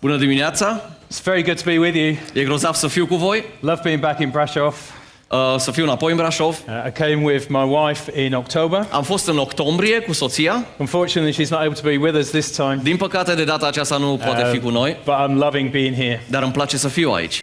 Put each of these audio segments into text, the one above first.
Bună dimineața! It's very good to be with you. E grozav să fiu cu voi, Love being back in Brasov. să fiu înapoi în Brașov. I came with my wife in October. Am fost în octombrie cu soția. Unfortunately, she's not able to be with us this time. Din păcate, de data aceasta nu poate fi cu noi, But I'm loving being here. dar îmi place să fiu aici.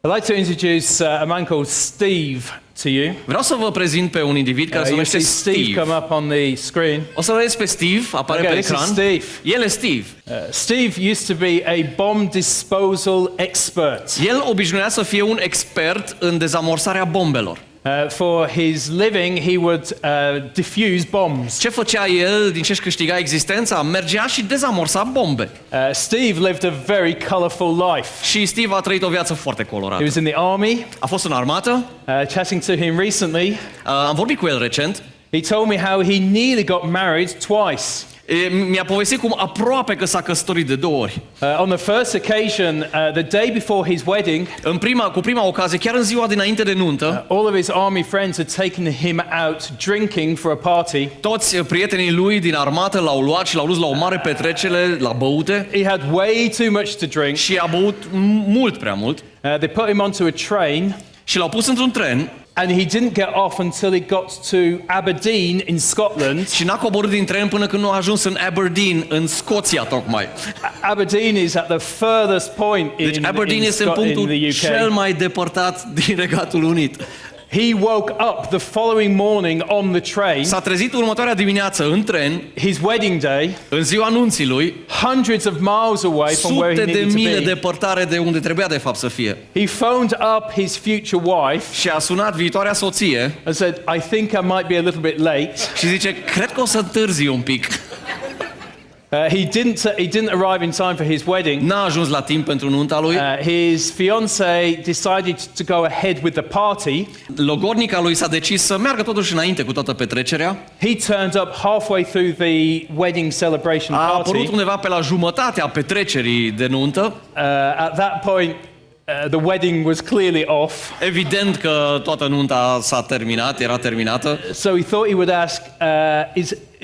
I'd like to introduce a man called Steve to you. Vreau să vă prezint pe un individ care se You'll numește see Steve come up on the screen. O să vedeți pe Steve, apare Okay, pe this is ecran. Steve. El e Steve. Steve used to be a bomb disposal expert. El obișnuia să fie un expert în dezamorsarea bombelor. For his living, he would defuse bombs. Ce făcea el, din ce-și câștiga existența? Mergea și dezamorsa bombe. Steve lived a very colorful life. Și Steve a trăit o viață foarte He colorată. was in the army. A fost în armată, Chatting to him recently, am vorbit cu el recent. he told me how he nearly got married twice. Mi-a povestit cum aproape că s-a căsătorit de 2 ori. On the first occasion, the day before his wedding, Cu prima ocazie, chiar în ziua dinainte de nuntă, all of his army friends had taken him out drinking for a party. toți prietenii lui din armată l-au luat și l-au dus la o mare petrecere, la băute, He had way too much to drink. și a băut mult prea mult They put him onto a train, și l-au pus într-un tren and he didn't get off until he got to Aberdeen in Scotland. și n-a coborât din tren până când nu a ajuns în Aberdeen, în Scoția tocmai. Aberdeen is at the furthest point Deci Aberdeen este în punctul in the cel UK. mai depărtat din Regatul Unit. He woke up the following morning on the train, S-a trezit următoarea dimineață în tren, his wedding day, în ziua anunții lui, hundreds of miles away from where he sute de needed to mile be. departare de unde trebuia de fapt să fie. He phoned up his future wife Și a sunat viitoarea soție and said, I think I might be a little bit late. și zice, cred că o să întârzi un pic. He didn't arrive in time for his wedding. N-a ajuns la timp pentru nunta lui. His fiancée decided to go ahead with the party. Logornica lui s-a decis să meargă totuși înainte cu toată petrecerea. He turned up halfway through the wedding celebration A party. apărut undeva pe la jumătatea petrecerii de nuntă. At that point, the wedding was clearly off. Evident că toată nunta s-a terminat, era terminată. So he thought he would ask,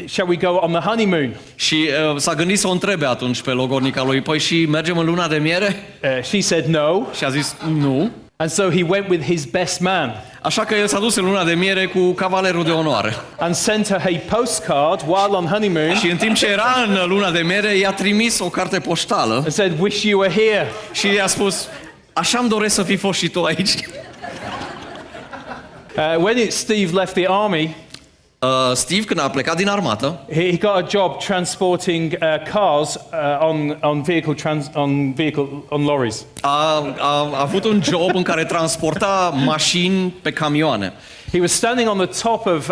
shall we go on the honeymoon? Și s-a gândit să o întrebe atunci pe logornica lui, păi și mergem în luna de miere? She said no. Și a zis nu. And so he went with his best man Așa că el s-a dus în luna de miere cu cavalerul de onoare. and sent her a postcard while on honeymoon Și în timp ce era în luna de miere, i-a trimis o carte poștală and said, wish you were here. și i-a spus, așa-mi doresc să fii fost și tu aici. When Steve left the army, Steve, când a plecat din armată, he got a job transporting cars on lorries. a avut un job în care transporta mașini pe camioane. He was standing on the top of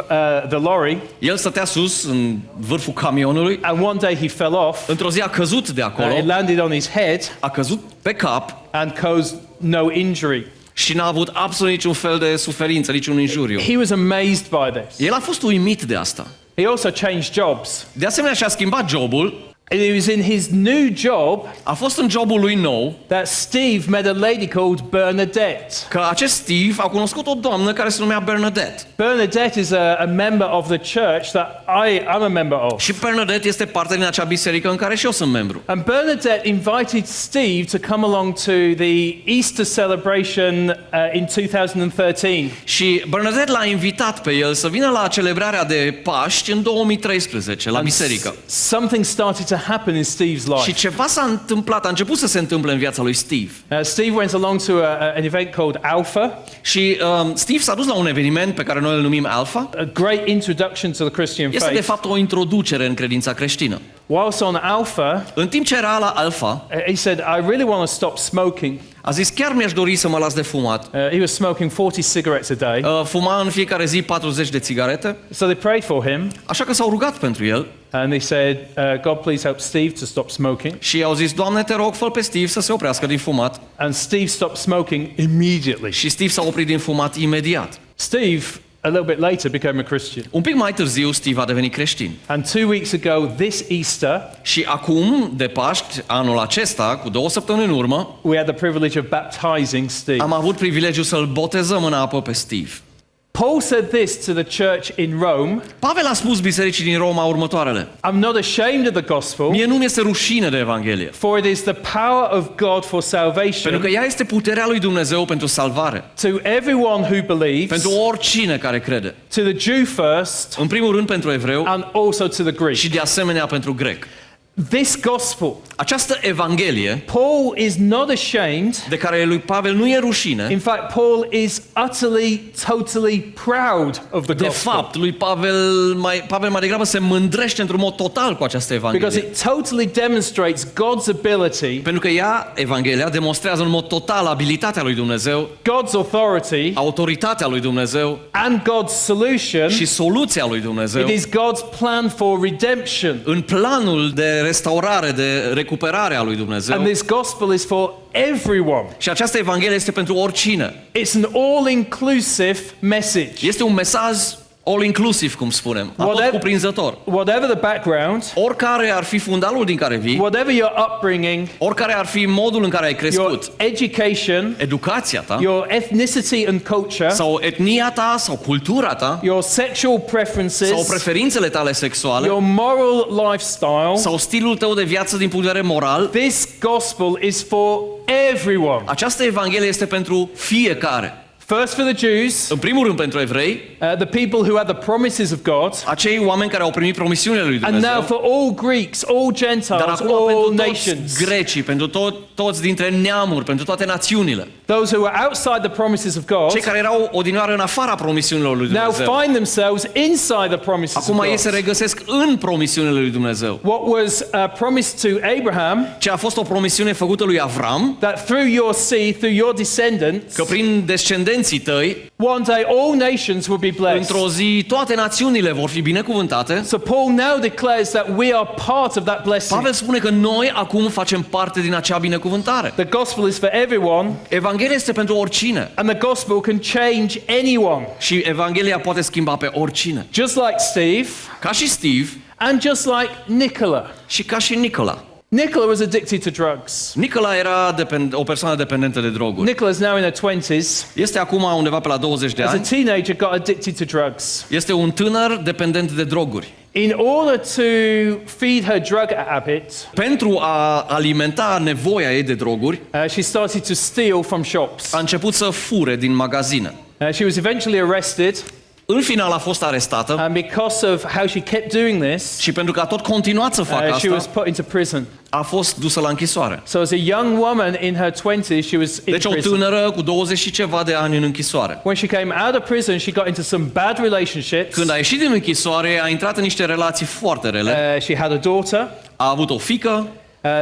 the lorry, El stătea sus, în vârful camionului. and one day he fell off. Într-o zi a căzut de acolo, It landed on his head a căzut pe cap and caused no injury. și n-a avut absolut niciun fel de suferință, niciun injuriu. He was amazed by this. El a fost uimit de asta. He also changed jobs. De asemenea, și-a schimbat jobul. And it was in his new job A fost în jobul lui nou that Steve met a lady called Bernadette. că acest Steve a cunoscut o doamnă care se numea Bernadette. Bernadette is a member of the church that I'm a member of. Și Bernadette este parte din acea biserică în care și eu sunt membru. And Bernadette invited Steve to come along to the Easter celebration in 2013. Și Bernadette l-a invitat pe el să vină la celebrarea de Paști în 2013 la biserică. Something started to happen in Steve's life. Și ceva s-a întâmplat, a început să se întâmple în viața lui Steve. Steve went along to an event called Alpha, Și Steve s-a dus la un eveniment pe care noi îl numim Alpha. a great introduction to the Christian Este de faith. fapt o introducere în credința creștină. Whilst on Alpha, În timp ce era la Alpha, he said, I really want to stop smoking. a zis, chiar mi-aș dori să mă las de fumat. He was smoking 40 cigarettes a day. Fuma în fiecare zi 40 de țigarete, So they prayed for him, așa că s-au rugat pentru el and they said, God, please help Steve to stop smoking. și i-au zis, Doamne, te rog, fă-l pe Steve să se oprească din fumat. And Steve stopped smoking immediately. Și Steve s-a oprit din fumat imediat. Steve, a little bit later, became a Christian. Un pic mai târziu, Steve a devenit creștin. And 2 weeks ago, this Easter, Și acum, de Paști, anul acesta, cu 2 săptămâni în urmă, we had the privilege of baptizing Steve. am avut privilegiul să-l botezăm în apă pe Steve. Paul said this to the church in Rome. Pavel a spus bisericii din Roma următoarele: I'm not ashamed of the gospel, mie nu mi-este rușine de Evanghelie, for it is the power of God for pentru salvation că ea este puterea lui Dumnezeu pentru salvare, to everyone who believes, pentru oricine care crede. to the Jew first, În primul rând pentru evreu and also to the Greek. și de asemenea pentru grec. This gospel, Această Evanghelie Paul is not ashamed. de care lui Pavel nu e rușine, In fact, Paul is utterly, totally proud of the de gospel. fapt, lui Pavel mai degrabă se mândrește într-un mod total cu această Because Evanghelie. it totally demonstrates God's ability, Pentru că ea, Evanghelia, demonstrează în mod total abilitatea lui Dumnezeu, God's authority, autoritatea lui Dumnezeu and God's solution. și soluția lui Dumnezeu It is God's plan for redemption. în planul de restaurare, de recuperare a lui Dumnezeu. And this gospel is for everyone. Și această Evanghelie este pentru oricine. It's an all-inclusive message. Este un mesaj all-inclusive, cum spunem, tot cuprinzător. Whatever the background, Oricare ar fi fundalul din care vii, whatever your upbringing, oricare ar fi modul în care ai your crescut, education, educația ta, your ethnicity and culture, sau etnia ta, sau cultura ta, your sexual preferences, sau preferințele tale sexuale, your moral lifestyle, sau stilul tău de viață din punct de vedere moral, this gospel is for everyone. această Evanghelie este pentru fiecare. First for the Jews, În primul rând pentru evrei, the people who had the promises of God, acei oameni care au primit promisiunile lui and now Dumnezeu, for all Greeks, all dar Gentiles, acum all pentru nations. toți grecii, pentru toți dintre neamuri, pentru toate națiunile, Those who were outside the promises of God cei care erau odinioară în afara promisiunilor lui now Dumnezeu, find themselves inside the promises of acum ei se God. regăsesc în promisiunile lui Dumnezeu. What was promised to Abraham, Ce a fost o promisiune făcută lui Avram, that through your seed, through your descendants, că prin descendenții tăi, one day all nations will be blessed. într-o zi toate națiunile vor fi binecuvântate. So Paul now declares that we are part of that blessing. Pavel spune că noi acum facem parte din acea binecuvântare. The gospel is for everyone, Evanghelia este pentru oricine and the gospel can change anyone. și Evanghelia poate schimba pe oricine. Just like Steve, Ca și Steve and just like Nicola. și ca și Nicola. Nicola was addicted to drugs. Nicola era o persoană dependentă de droguri. Nicola is now in her 20s. Este acum undeva pe la 20 de As a ani. teenager, got addicted to drugs. Este un tânăr dependent de droguri. In order to feed her drug habit, Pentru a alimenta nevoia ei de droguri, she started to steal from shops. a început să fure din magazine. She was eventually arrested, În final a fost arestată and because of how she kept doing this, și pentru că a tot continuat să facă she was asta, put into prison. a fost dusă la închisoare. So as a young woman in her 20s, she was in Deci o prison. tânără cu 20 și ceva de ani în închisoare. When she came out of prison, she got into some bad relationships. Când a ieșit din închisoare, a intrat în niște relații foarte rele. She had a daughter. A avut o fiică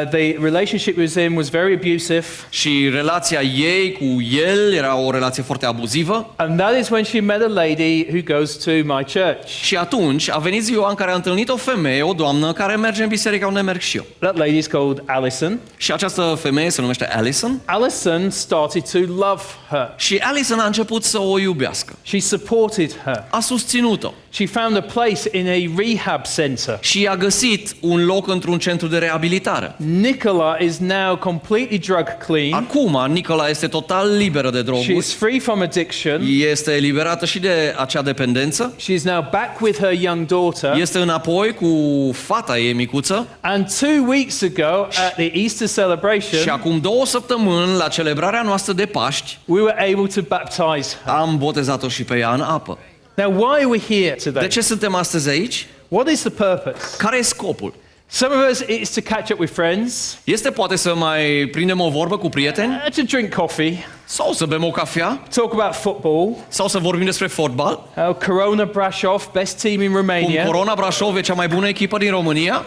The relationship with him was very abusive. și relația ei cu el era o relație foarte abuzivă. And that is when she met a lady who goes to my church. Și atunci a venit ziua în care a întâlnit o femeie, o doamnă, care merge în biserica unde merg și eu. That lady is called Alison. Și această femeie se numește Alison. Alison started to love her. Și Alison a început să o iubească. She supported her. A susținut-o. She found a place in a rehab center. Și a găsit un loc într-un centru de reabilitare. Nicola is now completely drug clean. Acum, Nicola este total liberă de She droguri. is free from addiction. Este eliberată și de acea dependență. She is now back with her young daughter. Este înapoi cu fata ei micuță. And 2 weeks ago at the Easter Și celebration, acum 2 săptămâni, la celebrarea noastră de Paști, we were able to baptize her. am botezat-o și pe ea în apă. Now, why are we here De today? ce suntem astăzi aici? What is the purpose? Care e scopul? Some of us, it's to catch up with friends, Este poate să mai prindem o vorbă cu prieteni? to drink coffee, Sau să bem o cafea? talk about football. Sau să vorbim despre fotbal? Corona Brasov, best team in Cum Romania. Corona Brașov e cea mai bună echipă din România?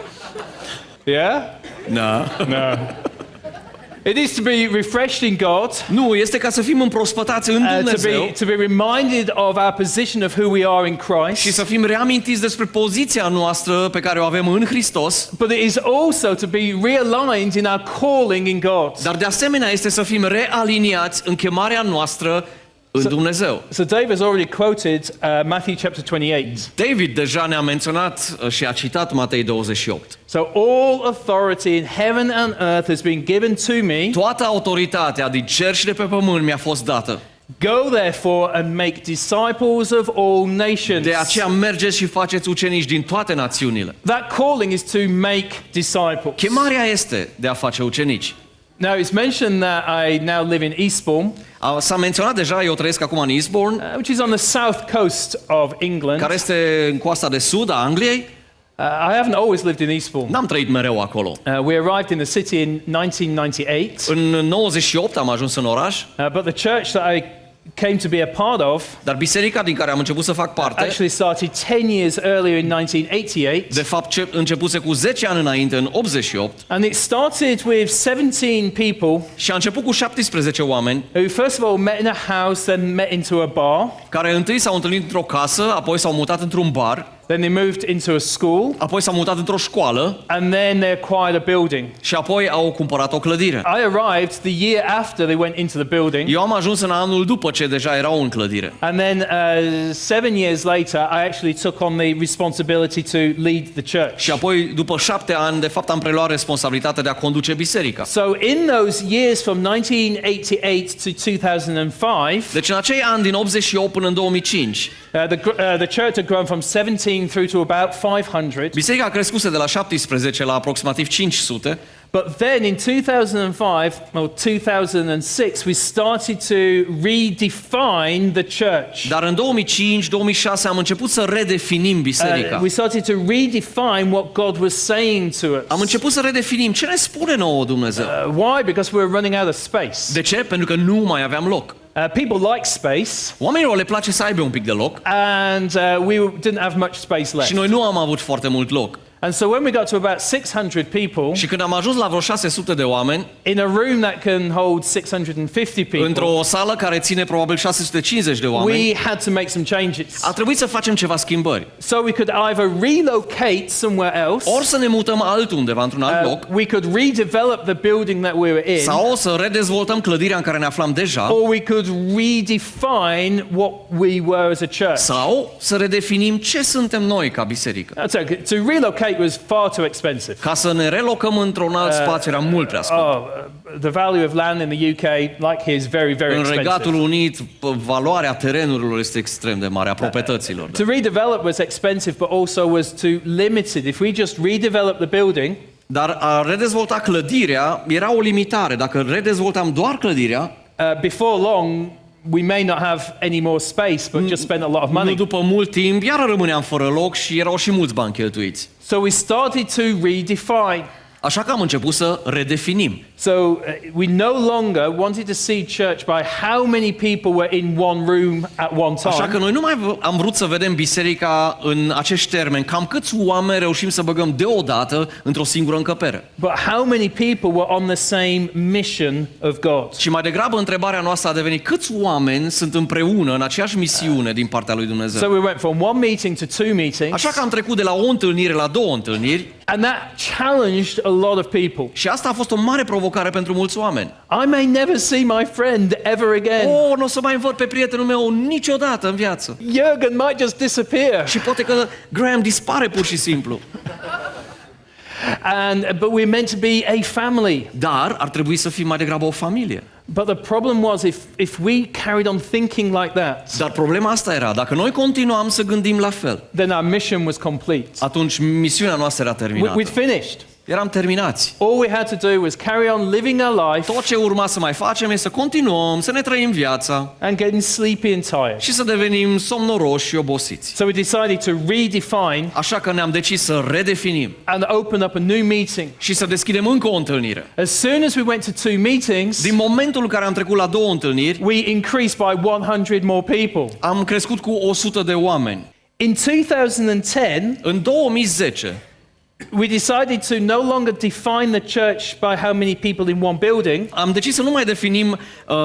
Yeah? Da. No. It is to be refreshed in God, Nu, este ca să fim împrospătați în Dumnezeu to be reminded of our position of who we are in și Christ. să fim reamintiți despre poziția noastră pe care o avem în Hristos, But it is also to be realigned in our calling in God. dar de asemenea este să fim realiniați în chemarea noastră în Dumnezeu. So Dave has already quoted Matthew chapter 28. David deja ne-a menționat și a citat Matei 28. So all authority in heaven and earth has been given to me. Toată autoritatea din cer și de pe pământ mi-a fost dată. Go therefore and make disciples of all nations. De aceea mergeți și faceți ucenici din toate națiunile. That calling is to make disciples. Chemarea este de a face ucenici. Now it's mentioned that I now live in Eastbourne, S-a menționat deja, eu trăiesc acum în Eastbourne, which is on the south coast of England. care este în coasta de sud a Angliei. I haven't always lived in Eastbourne. N-am trăit mereu acolo. We arrived in the city in 1998, În 98 am ajuns în oraș, but the church that I came to be a part of dar biserica din care am început să fac parte, actually started 10 years earlier in 1988. de fapt începuse cu 10 ani înainte, în 88, And it started with 17 people și a început cu 17 oameni, who first of all met in a house, then met into a bar, care întâi s-au întâlnit într-o casă, apoi s-au mutat într-un bar, then they moved into a school, apoi s-au mutat într-o școală and then they acquired a building. și apoi au cumpărat o clădire. I arrived the year after they went into the building, Eu am ajuns în anul după ce deja erau în clădire. and then 7 years later I actually took on the responsibility to lead the church. Și apoi, după 7 ani, de fapt am preluat responsabilitatea de a conduce biserica. So in those years from 1988 to 2005, Deci în acei ani din 88 până în 2005, the church had grown from 17 through to about 500. biserica a crescut de la 17 la aproximativ 500, But then in 2005 or 2006, we started to redefine the church. dar în 2005-2006 am început să redefinim biserica. We started to redefine what God was saying to us. Am început să redefinim ce ne spune nouă Dumnezeu. Why? Because we were running out of space. De ce? Pentru că nu mai aveam loc. People like space, Oamenilor le place să aibă un pic de loc and we didn't have much space left. și noi nu am avut foarte mult loc. And so when we got to about 600 people, Și când am ajuns la vreo 600 de oameni, in a room that can hold 650 people, într-o sală care ține probabil 650 de oameni, we had to make some changes. a trebuit să facem ceva schimbări. So we could either relocate somewhere else, Ori să ne mutăm altundeva, într-un alt loc, we could redevelop the building that we were in, sau să redezvoltăm clădirea în care ne aflam deja, or we could redefine what we were as a church. sau să redefinim ce suntem noi ca biserică. So to relocate was far too expensive. Ca să ne relocăm într-un alt spațiu era mult prea scump. The value of land in the UK, like here, is very, very În expensive. Regatul Unit, valoarea terenurilor este extrem de mare, a proprietăților. To redevelop was expensive, but also was too limited. If we just redevelop the building, Dar a redezvolta clădirea era o limitare. Dacă redezvoltam doar clădirea, before long, we may not have any more space, but just spend a lot of nu money. după mult timp, iar rămâneam fără loc și erau și mulți bani cheltuiți. So we started to redefine. Așa că am început să redefinim. So we no longer wanted to see church by how many people were in one room at one Așa că time, noi nu mai am vrut să vedem biserica în acești termeni, cam câți oameni reușim să băgăm deodată într-o singură încăpere. but how many people were on the same mission of God. Și mai degrabă întrebarea noastră a devenit câți oameni sunt împreună în aceeași misiune din partea lui So Dumnezeu. we went from one meeting to two meetings, Așa că am trecut de la o întâlnire la două întâlniri and that challenged a lot of people. și asta a fost o mare provocare pentru mulți oameni. I may never see my friend ever again. Nu o să mai văd pe prietenul meu niciodată în viață. Jürgen might just disappear. Și poate că Graham dispare pur și simplu. But we're meant to be a family. Dar ar trebui să fim mai degrabă o familie. But the problem was if we carried on thinking like that, Dar problema asta era, dacă noi continuam să gândim la fel, then our mission was complete. atunci misiunea noastră era terminată. We'd finished. Eram terminați. All we had to do was carry on living our life Tot ce urma să mai facem este să continuăm, să ne trăim viața and getting sleepy and tired. și să devenim somnoroși și obosiți. So we decided to redefine Așa că ne-am decis să redefinim and open up a new meeting. și să deschidem încă o întâlnire. As soon as we went to two meetings, Din momentul în care am trecut la două întâlniri, we increased by 100 more people. am crescut cu 100 de oameni. In 2010, În 2010, we decided to no longer define the church by how many people in one building. am decis să nu mai definim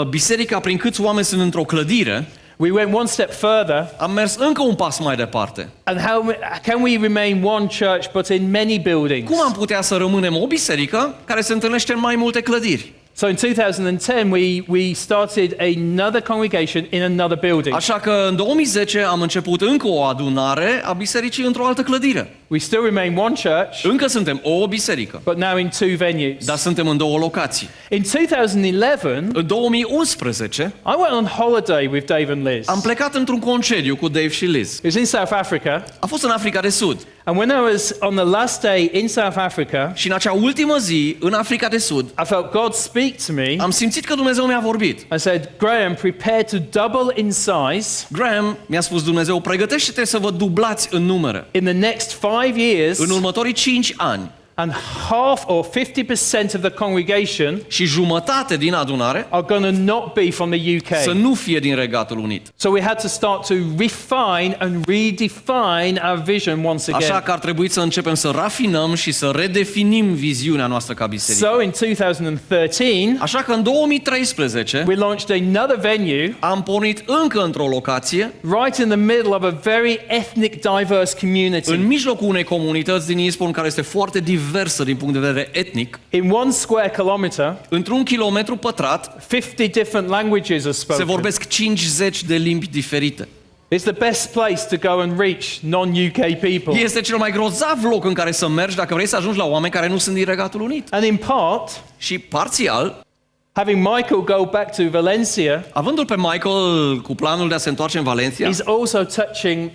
biserica prin câți oameni sunt într-o clădire. We went one step further, Am mers încă un pas mai departe. and how can we remain one church but in many buildings? Cum am putea să rămânem o biserică care se întâlnește în mai multe clădiri? So in 2010, we started another congregation in another building. Așa că în 2010 am început încă o adunare a bisericii într-o altă clădire. We still remain one church, Încă suntem o biserică, but now in two venues. dar suntem în două locații. In 2011, În 2011 I went on holiday with Dave and Liz. am plecat într-un concediu cu Dave și Liz. It was in South Africa, A fost în Africa de Sud and when I was on the last day in South Africa, și în acea ultimă zi în Africa de Sud I felt God speak to me am simțit că Dumnezeu mi-a vorbit. and said, Graham, prepare to double in size Graham, mi-a spus Dumnezeu, pregătește-te să vă dublați în numere. in the next 5 years, În următorii 5 ani and half or 50% of the congregation și jumătate din adunare are going to not be from the să UK. nu fie din Regatul Unit. So we had to start to refine and redefine our vision once Așa again. că ar trebui să începem să rafinăm și să redefinim viziunea noastră ca biserică. So in 2013, Așa că în 2013 we launched another venue am pornit încă într-o locație, right in the middle of a very ethnic, diverse community. în mijlocul unei comunități din Eastbourne care este foarte diversă din punct de vedere etnic. In 1 square kilometer, Într-un kilometru pătrat 50 different languages are se spoken. vorbesc 50 de limbi diferite. It's the best place to go and reach non-UK people. Este cel mai grozav loc în care să mergi dacă vrei să ajungi la oameni care nu sunt din Regatul Unit. And in part, Și parțial, having Michael go back to Valencia avându-l pe Michael cu planul de a se întoarce în Valencia, is also touching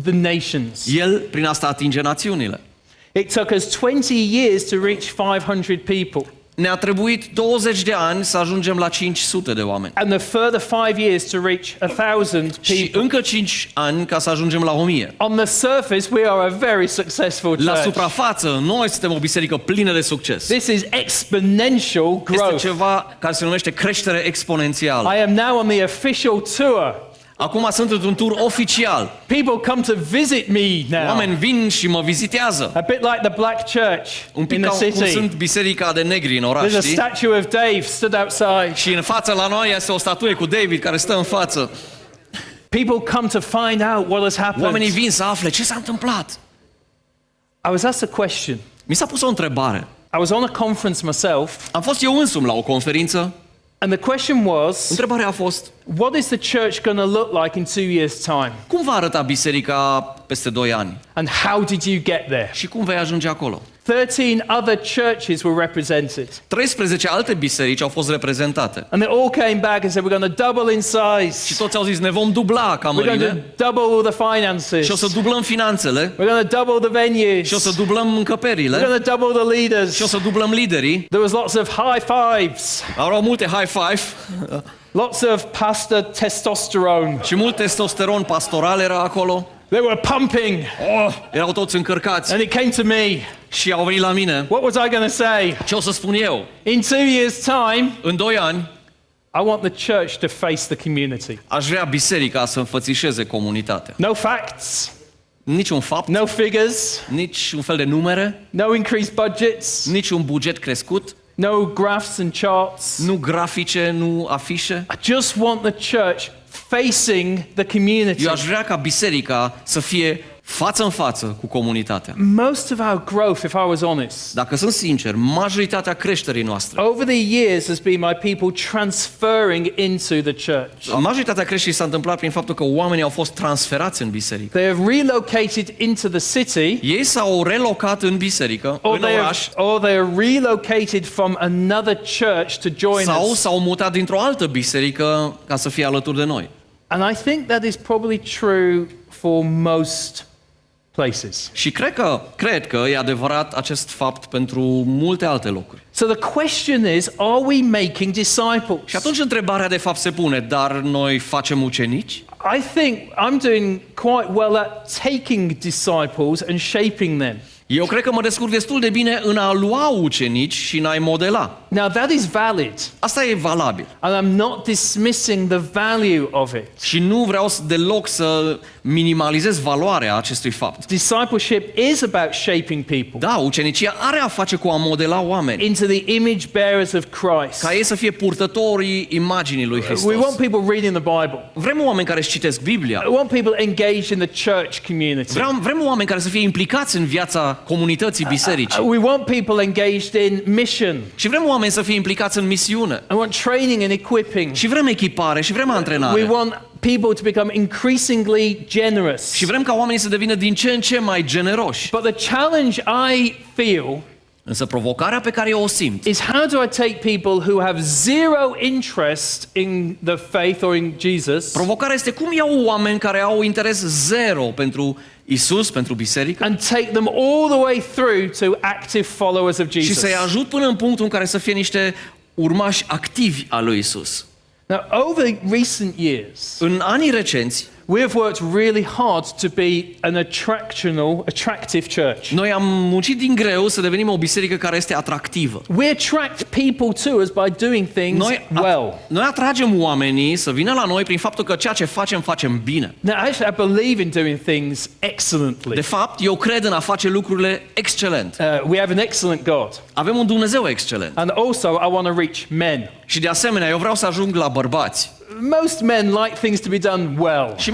the nations. el prin asta atinge națiunile. It took us 20 years to reach 500 people. Ne-a trebuit 20 de ani să ajungem la 500 de oameni. And the further 5 years to reach 1,000 Și people. încă 5 ani ca să ajungem la 1000. On the surface, we are a very successful La church. suprafață, noi suntem o biserică plină de succes. This is exponential Este growth. ceva care se numește creștere exponențială. I am now on the official tour. Acum sunt într-un tur oficial. People come to visit me now. Oameni vin și mă vizitează. A bit like the black church Un pic in ca the cum city. sunt biserica de negri în oraș, There's a știi? statue of Dave stood outside. Și în fața la noi este o statuie cu David care stă în față. People come to find out what has happened. Oamenii vin să afle ce s-a întâmplat. I was asked a question. Mi s-a pus o întrebare. I was on a conference myself, Am fost eu însumi la o conferință. and the question was, Întrebarea a fost: what is the church going to look like in 2 years' time? cum va arăta biserica peste 2 ani? And how did you get there? Și cum vei ajunge acolo? 13 other churches were represented. 13 alte biserici au fost reprezentate. And they all came back and said, we're going to double in Și size. toți au zis, ne vom dubla ca We're going mărime to double the finances. și o să dublăm finanțele We're going to double the venues. și o să dublăm We're încăperile going to double the și o leaders. să dublăm liderii. There was lots of high fives, Au luat multe high five lots of pastor testosterone. și mult testosteron pastoral era acolo. They were pumping. Oh, erau toți încărcați And it came to me. și au venit la mine. What was I going to say? Ce o să spun eu? In 2 years' time, În 2 ani I want the church to face the community. aș vrea biserica să înfățișeze comunitatea. No facts, Niciun fapt, no figures, nici un fel de numere, no increased budgets, nici un buget crescut, no graphs and charts. nu grafice, nu afișe. I just want the church facing the community. Eu aș vrea ca biserica să fie față în față cu comunitatea. Most of our growth, if I was honest, Dacă sunt sincer, majoritatea creșterii noastre, over the years has been my people transferring into the church. majoritatea creșterii s-a întâmplat prin faptul că oamenii au fost transferați în biserică. They have relocated into the city, Ei s-au relocat în biserică, în oraș, or they are relocated from another church to join sau us. s-au mutat dintr-o altă biserică ca să fie alături de noi. And I think that is probably true for most places. Și cred că e adevărat acest fapt pentru multe alte locuri. So the question is, are we making disciples? Și atunci întrebarea de fapt se pune, dar noi facem ucenici? I think I'm doing quite well at taking disciples and shaping them. Eu cred că mă descurc destul de bine în a lua ucenici și în a-i modela. Now that is valid, Asta e valabil. and I'm not dismissing the value of it. Și nu vreau deloc să minimalizez valoarea acestui fapt. Discipleship is about shaping people Da, ucenicia are a face cu a modela oameni, into the image bearers of Christ. ca ei să fie purtătorii imaginii lui We Hristos. want people reading the Bible. Vrem oameni care își citesc Biblia. We want people engaged in the church community. Vrem oameni care să fie implicați în viața comunității bisericii. We want people engaged in mission. Și vrem oameni să fie implicați în misiune. I want training and equipping. Și vrem echipare, și vrem antrenare. We want people to become increasingly generous. Și vrem ca oamenii să devină din ce în ce mai generoși. But the challenge I feel Însă provocarea pe care eu o simt is how do I take people who have zero interest in the faith or in Jesus Provocarea este cum iau oameni care au interes zero pentru Isus, pentru biserică and take them all the way through to active followers of și Jesus. să-i ajut până în punctul în care să fie niște urmași activi al lui Isus. Now, over recent years, În anii recenți, we have worked really hard to be an attractive church. noi am muncit din greu să devenim o biserică care este atractivă. We attract people to us by doing things well. Noi atragem oamenii să vină la noi prin faptul că ceea ce facem bine. Now, actually, I believe in doing things excellently. De fapt, eu cred în a face lucrurile excelent. We have an excellent God. Avem un Dumnezeu excelent. And also, I want to reach men. Și de asemenea, eu vreau să ajung la bărbați. Most men like things to be done well. Și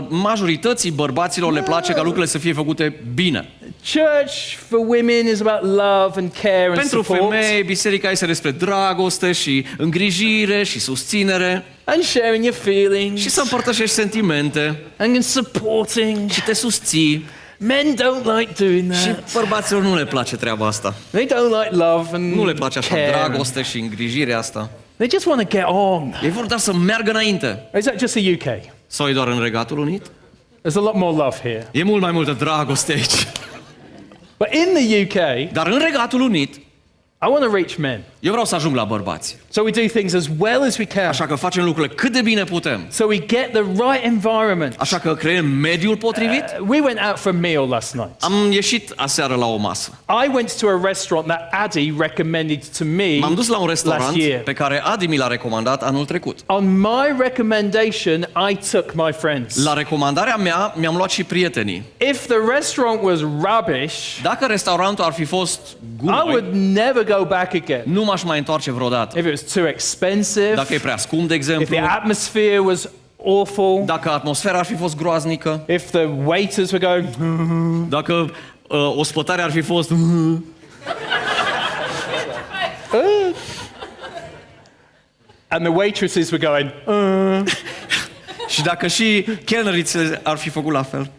majorității bărbaților le place ca lucrurile să fie făcute bine. Church for women is about love and care and Pentru support. femei, biserica este despre dragoste și îngrijire și susținere And sharing your feelings. și să împărtășești sentimente And supporting. și te susții. Men don't like doing Și that. bărbaților nu le place treaba asta. They don't like love and Nu le place așa care. dragoste și îngrijirea asta. They just want to get on. Ei vor doar să meargă înainte. Is that just the UK? Sau e doar în Regatul Unit? There's a lot more love here. E mult mai multă dragoste aici. But in the UK, Dar în Regatul Unit, I want to reach men. eu vreau să ajung la bărbați. So we do things as well as we can. Așa că facem lucrurile cât de bine putem. So we get the right environment. Așa că creăm mediul potrivit. We went out for a meal last night. Am ieșit aseară la o masă. I went to a restaurant that Addy recommended to me M-am dus la un last restaurant year. pe care Adi mi l-a recomandat anul trecut. On my recommendation, I took my friends. La recomandarea mea, mi-am luat și prietenii. If the restaurant was rubbish, Dacă restaurantul ar fi fost I would gunoi, never go back again. nu m-aș mai întoarce vreodată. If it was too expensive, Dacă e prea scump, de if exemplu, the atmosphere was awful, dacă atmosfera ar fi fost groaznică, if the waiters were going, dacă ospătarea ar fi fost and the waitresses were going, și dacă și chelnerițe ar fi făcut la fel.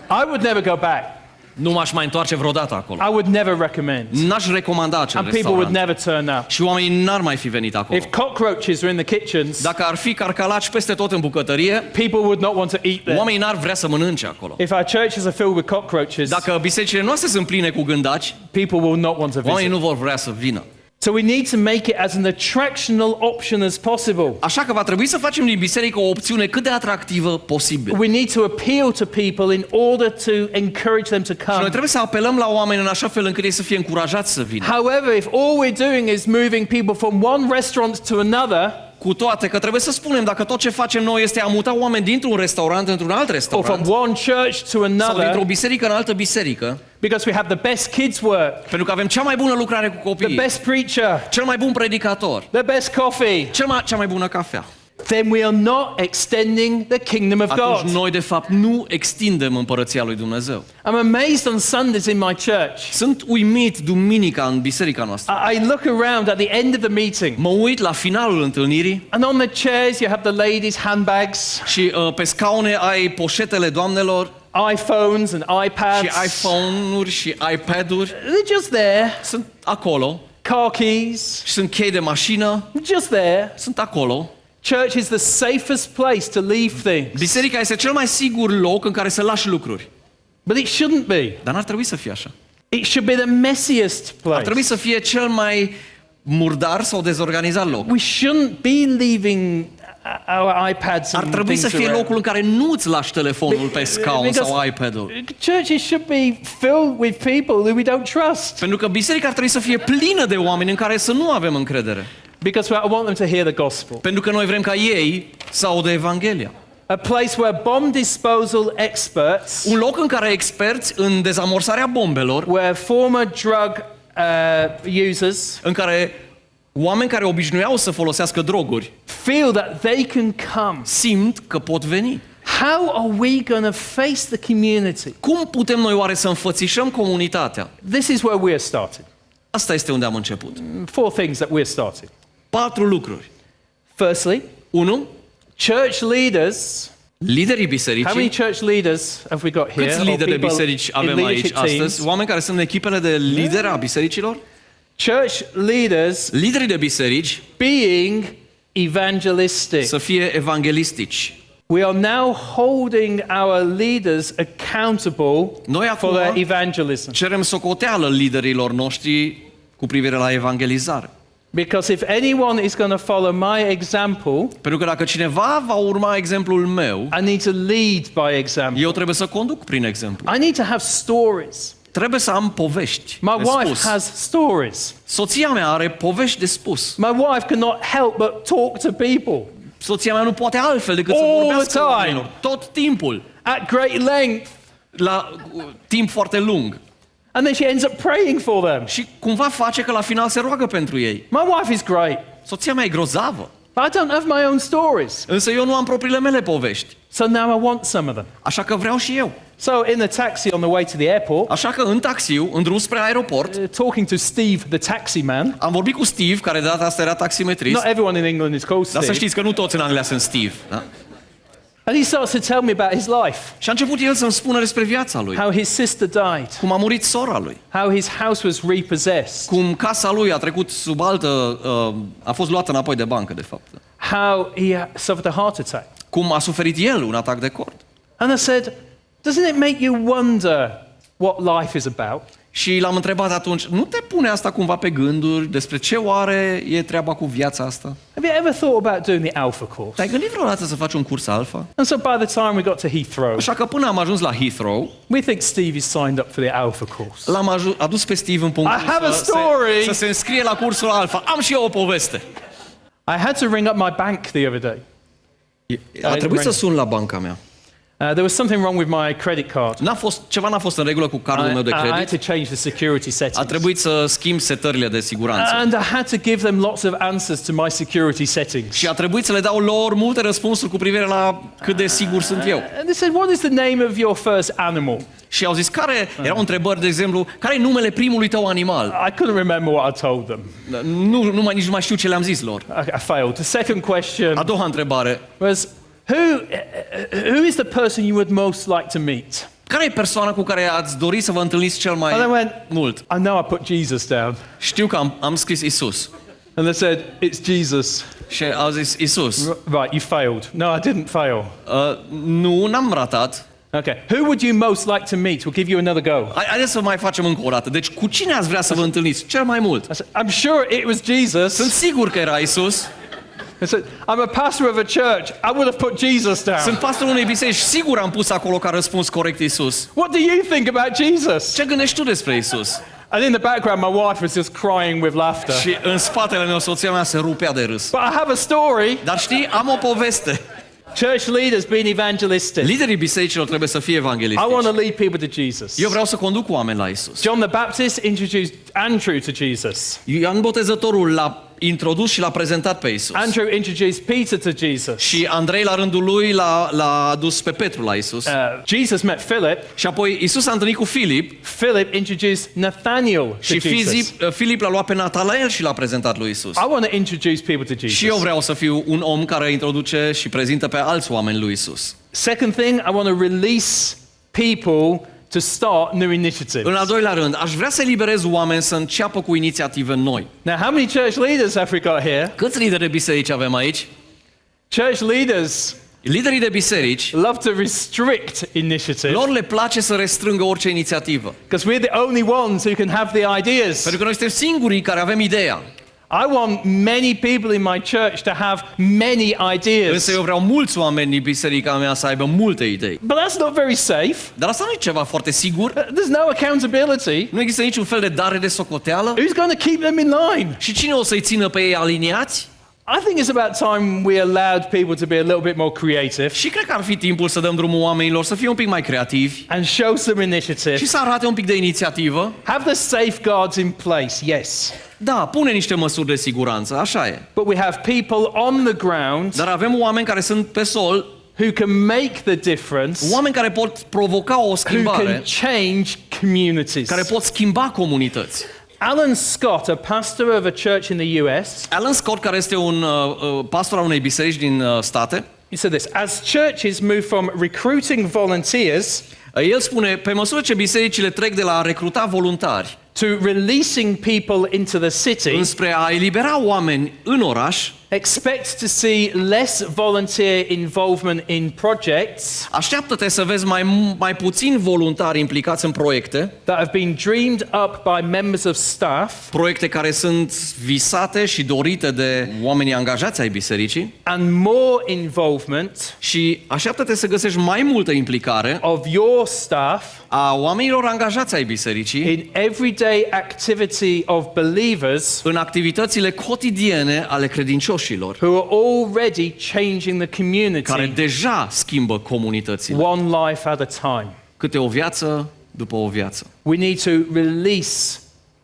I would never go back. Nu m-aș mai întoarce vreodată acolo. I would never recommend. N-aș recomanda acel And people would restaurant. never turn up. Și oamenii n-ar mai fi venit acolo. If cockroaches were in the kitchens, Dacă ar fi carcalaci peste tot în bucătărie, people would not want to eat there. oamenii n-ar vrea să mănânce acolo. If our churches are filled with cockroaches, Dacă bisericile noastre sunt pline cu gândaci, people will not want to oamenii visit. nu vor vrea să vină. So we need to make it as an attractional option as possible. Așa că va trebui să facem din biserică o opțiune cât de atractivă posibil. We need to appeal to people in order to encourage them to Și noi come. trebuie să apelăm la oameni în așa fel încât ei să fie încurajați să vină. However, if all we're doing is moving people from one restaurant to another, Cu toate că trebuie să spunem, dacă tot ce facem noi este a muta oameni dintr-un restaurant într-un alt or restaurant, from one church to sau dintr-o another, biserică în altă biserică, because we have the best kids work, pentru că avem cea mai bună lucrare cu the copiii, best preacher, cel mai bun predicator, the best coffee, cea mai bună cafea, then we are not extending the kingdom of atunci God. noi de fapt nu extindem împărăția lui Dumnezeu. I'm amazed on Sundays in my church. Sunt uimit duminica în biserica noastră. I look around at the end of the meeting, Mă uit la finalul întâlnirii and on the chairs you have the ladies' handbags, și pe scaune ai poșetele doamnelor iPhones and iPads. și iPhone-uri și iPad-uri. They're just there. Sunt acolo Car keys, și sunt chei de mașină, just there. sunt acolo. Church is the safest place to leave things. Biserica este cel mai sigur loc în care să lași lucruri. But it shouldn't be. Dar n-ar trebui să fie așa. It should be the messiest Ar place. trebui să fie cel mai murdar sau dezorganizat loc. We shouldn't be leaving our iPads Ar and trebui să things fie around. locul în care nu-ți lași telefonul pe scaun Because sau iPad-ul. churches should be filled with people who we don't trust. Pentru că biserica ar trebui să fie plină de oameni în care să nu avem încredere. Because I want them to hear the gospel. Pentru că noi vrem ca ei să audă Evanghelia. A place where bomb disposal experts, Un loc în care experți în dezamorsarea bombelor, where former drug users în care oameni care obișnuiau să folosească droguri feel that they can come. simt că pot veni. How are we going to face the community? Cum putem noi oare să înfățișăm comunitatea? This is where we're starting. Asta este unde am început. 4 things that we're starting. 4 lucruri. Firstly, 1. church leaders. Liderii How many bisericii. church leaders have we got here? Câți Or lideri de people biserici in avem aici leadership teams? astăzi? Oameni care sunt în echipele de lideri a bisericilor? Church leaders Liderii de biserici being evangelistic. să fie evanghelistici. We are now holding our leaders accountable Noi for acum their evangelism. cerem socoteală liderilor noștri cu privire la evangelizare. Because if anyone is going to follow my example, Pentru că dacă cineva va urma exemplul meu, I need to lead by example. eu trebuie să conduc prin exemplu. I need to have stories. Trebuie să am povești My de wife spus. has stories. Soția mea are povești de spus. My wife cannot help but talk to people Soția mea nu poate altfel decât să All vorbească the cu time. oamenilor. Tot timpul, at great length. la timp foarte lung. And then she ends up praying for them. Și cumva face că la final se roagă pentru ei. My wife is great, Soția mea e grozavă. but I don't have my own stories. Însă eu nu am propriile mele povești. So now I want some of them. Așa că vreau și eu. So in the taxi on the way to the airport, Așa că în taxiu, în drum spre aeroport, talking to Steve, the taxi man. am vorbit cu Steve, care de data asta era taximetrist. Not everyone in England is called Dar să Steve. știți că nu toți în Anglia sunt Steve. Da? And he starts to tell me about his life, Și a început el să-mi spună despre viața lui. how his sister died, Cum a murit sora lui. how his house was repossessed, Cum casa lui a trecut sub altă... a fost luată înapoi de bancă, de fapt. how he suffered a heart attack. Cum a suferit el un atac de cord. And I said, doesn't it make you wonder what life is about? Și l-am întrebat atunci, nu te pune asta cumva pe gânduri despre ce oare e treaba cu viața asta? Have you ever thought about doing the Alpha course? Te-ai gândit vreodată să faci un curs alfa? And so by the time we got to Heathrow, Așa că până am ajuns la Heathrow, we think Steve is signed up for the Alpha course. l-am adus pe Steve în punctul I have a story. să se înscrie la cursul alfa. Am și eu o poveste. I had to ring up my bank the other day. A trebuit să sun la banca mea. There was something wrong with my credit card. Ceva n-a fost în regulă cu cardul meu de I had credit. to change the security A settings. trebuit să schimb setările de siguranță. And I had to give them lots of answers to my security settings. Și a trebuit să le dau lor multe răspunsuri cu privire la cât de sigur sunt eu. And they said, what is the name of your first animal? Și au zis, care erau întrebări, de exemplu, care e numele primului tău animal? I couldn't remember what I told them. Nici nu mai știu ce le-am zis lor. I failed. The second question A doua întrebare, was, who is the person you would most like to meet? care e persoana cu care ați dori să vă întâlniți cel mai And I went, mult? I know I put Jesus down. Știu că am scris Isus. And they said, it's Jesus. Și au zis, Isus. Right, you failed. No, I didn't fail. Nu, n-am ratat. Okay. Who would you most like to meet? We'll give you another go. Haideți să mai facem încă o dată. Deci cu cine ați vrea să vă întâlniți cel mai mult? I said, I'm sure it was Jesus. Sunt sigur că era Isus. I said, I'm a pastor of a church. I would have put Jesus down. Sunt pastorul unei biserici. Sigur am pus acolo ca răspuns corect Isus. What do you think about Jesus? Ce gândești tu despre Isus? And in the background, my wife was just crying with laughter. Și în spatele meu soția mea se rupea de râs. But I have a story. Dar știi, am o poveste. Church leaders being evangelistic. Liderii bisericilor trebuie să fie I want evangelistici. to lead people to Jesus. Eu vreau să conduc oameni la Isus. John the Baptist introduced Andrew to Jesus. Ioan Botezătorul l-a introdus și l-a prezentat pe Isus. Andrew introduced Peter to Jesus. Și Andrei la rândul lui l-a adus pe Petru la Isus. Jesus met Philip. Și apoi Isus a întâlnit cu Filip Philip introduced Nathaniel to și Jesus. Filip l-a luat pe Natanael și l-a prezentat lui Isus. I want to introduce people to Jesus. Și eu vreau să fiu un om care introduce și prezintă pe alți oameni lui Isus. Second thing, I want to release people to start new initiatives. În al doilea rând, aș vrea să eliberez oameni să înceapă cu inițiative noi. Now, how many church leaders have we got here? Câți lideri de biserici avem aici? Church leaders Liderii de biserici, love to restrict initiative lor le place să restrângă orice inițiativă. because we're the only ones who can have the ideas. Pentru că noi suntem singurii care avem ideea. I want many people in my church to have many ideas. Însă eu vreau mulți oameni din biserica mea să aibă multe idei. But that's not very safe. Dar asta nu e ceva foarte sigur. There's no accountability. Nu există niciun fel de dare de socoteală. Who's going to keep them in line? Și cine o să-i țină pe ei aliniați? I think it's about time we allowed people to be a little bit more creative Și cred că ar fi timpul să dăm drumul oamenilor să fie un pic mai creativi and show some initiative. și să arate un pic de inițiativă. Have the safeguards in place, yes. Da, pune niște măsuri de siguranță, așa e. But we have people on the ground Dar avem oameni care sunt pe sol, who can make the difference, oameni care pot provoca o who can schimbare, change communities. care pot schimba comunități. Alan Scott, a pastor of a church in the US, Alan Scott, care este un pastor al unei biserici din state, he said this: as churches move from recruiting volunteers el spune, pe măsură ce bisericile trec de la a recruta voluntari to releasing people into the city, înspre a elibera oameni în oraș, expect to see less volunteer involvement in projects așteaptă-te să vezi mai puțin voluntari implicați în proiecte, that have been dreamed up by members of staff, proiecte care sunt visate și dorite de oamenii angajați ai bisericii, and more involvement și așteaptă-te să găsești mai multă implicare of your staff a oamenilor angajați ai bisericii in everyday activity of believers în activitățile cotidiene ale credincioșilor, who are already changing the community care deja schimbă comunitățile, one life at a time. câte o viață după o viață. We need to release